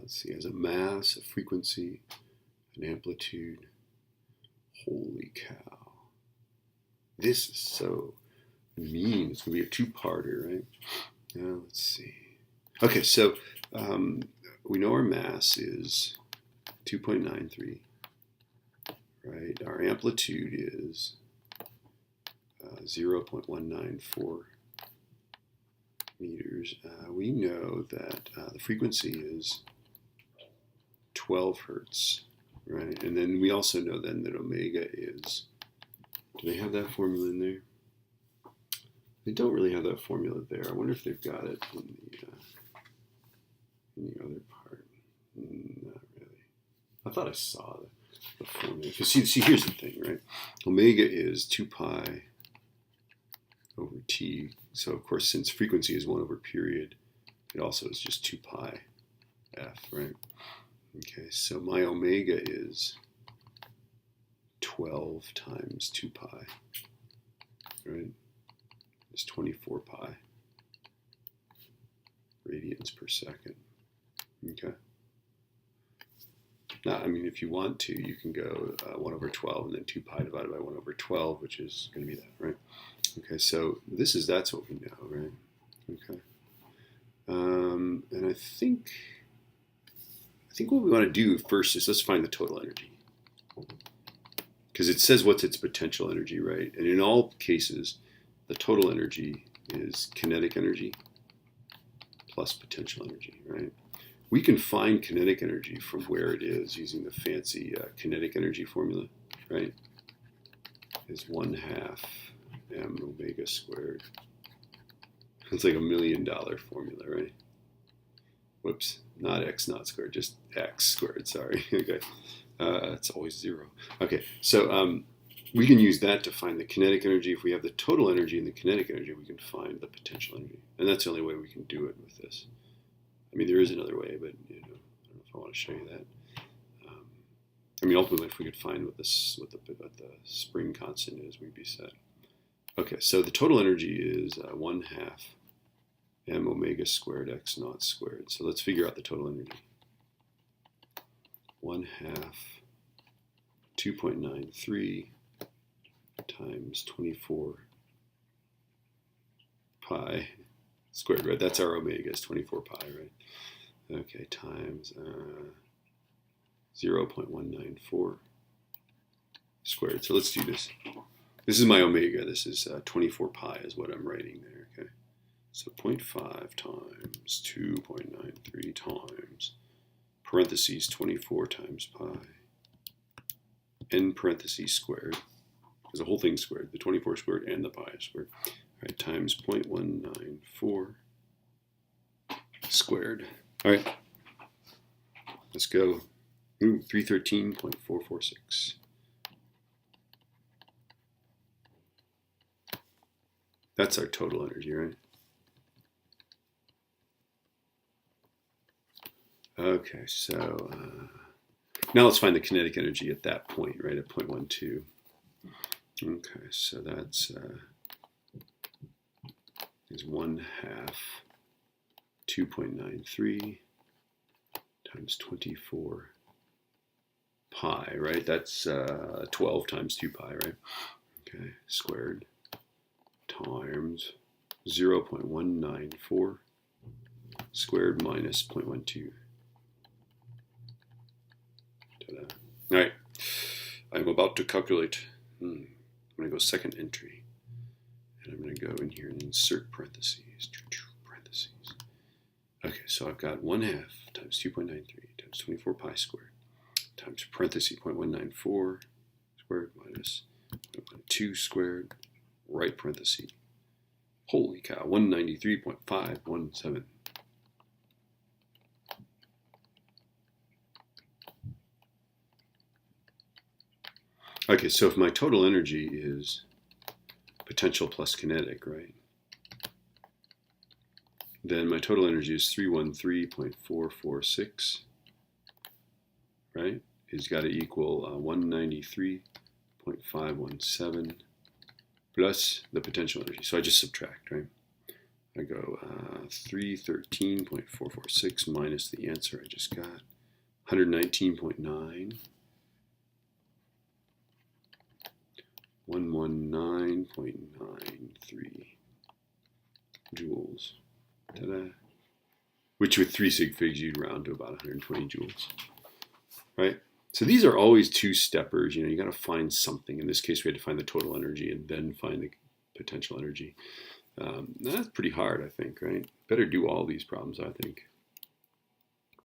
let's see, has a mass, a frequency, an amplitude. Holy cow. This is so mean. It's going to be a two-parter, right? Now, let's see. Okay, so we know our mass is 2.93, right? Our amplitude is 0.194 meters. We know that the frequency is 12 hertz, right? And then we also know then that omega is, do they have that formula in there? They don't really have that formula there. I wonder if they've got it in the other part. Not really. I thought I saw the formula. Because see, here's the thing, right? Omega is 2 pi over t. So, of course, since frequency is 1 over period, it also is just 2 pi f, right? Okay, so my omega is 12 times 2 pi, right? It's 24 pi radians per second. Okay. Now, I mean, if you want to, you can go 1 over 12 and then 2 pi divided by 1 over 12, which is going to be that, right? Okay, so that's what we know, right? Okay. And I think what we want to do first is let's find the total energy. Because it says what's its potential energy, right? And in all cases, the total energy is kinetic energy plus potential energy, right? We can find kinetic energy from where it is using the fancy kinetic energy formula, right? Is 1/2 m omega squared. It's like $1 million formula, right? Whoops, not x naught squared, just x squared, sorry. Okay, it's always 0. Okay, so we can use that to find the kinetic energy. If we have the total energy and the kinetic energy, we can find the potential energy. And that's the only way we can do it with this. I mean, there is another way, but I don't know if I want to show you that. I mean, ultimately, if we could find what the spring constant is, we'd be set. Okay, so the total energy is 1/2 m omega squared x naught squared. So let's figure out the total energy. 1/2 2.93 times 24 pi squared, right? That's our omega, is 24 pi, right? Okay, times 0.194 squared. So let's do this. This is my omega. This is 24 pi is what I'm writing there, okay? So 0.5 times 2.93 times, parentheses, 24 times pi, n parentheses squared, because the whole thing's squared, the 24 squared and the pi is squared, all right, times 0.194 squared. All right, let's go. 313.446. That's our total energy, right? Okay, so now let's find the kinetic energy at that point, right, at 0.12. Okay, so that's is 1/2 2.93 times 24 pi, right? That's 12 times 2 pi, right? Okay, squared times 0.194 squared minus 0.12. Ta-da. All right, I'm about to calculate. I'm going to go second entry, and I'm going to go in here and insert parentheses. Okay, so I've got 1/2 times 2.93 times 24 pi squared times parentheses 0.194 squared minus 0.12 squared, right parenthesis. Holy cow, 193.517. Okay, so if my total energy is potential plus kinetic, right, then my total energy is 313.446, right? It's got to equal 193.517 plus the potential energy. So I just subtract, right? I go 313.446 minus the answer I just got, 119.9, 119.93 joules. Ta-da. Which with 3 sig figs you'd round to about 120 joules, right? So these are always two-steppers. You know, you got to find something. In this case, we had to find the total energy and then find the potential energy. That's pretty hard, I think, right? Better do all these problems, I think.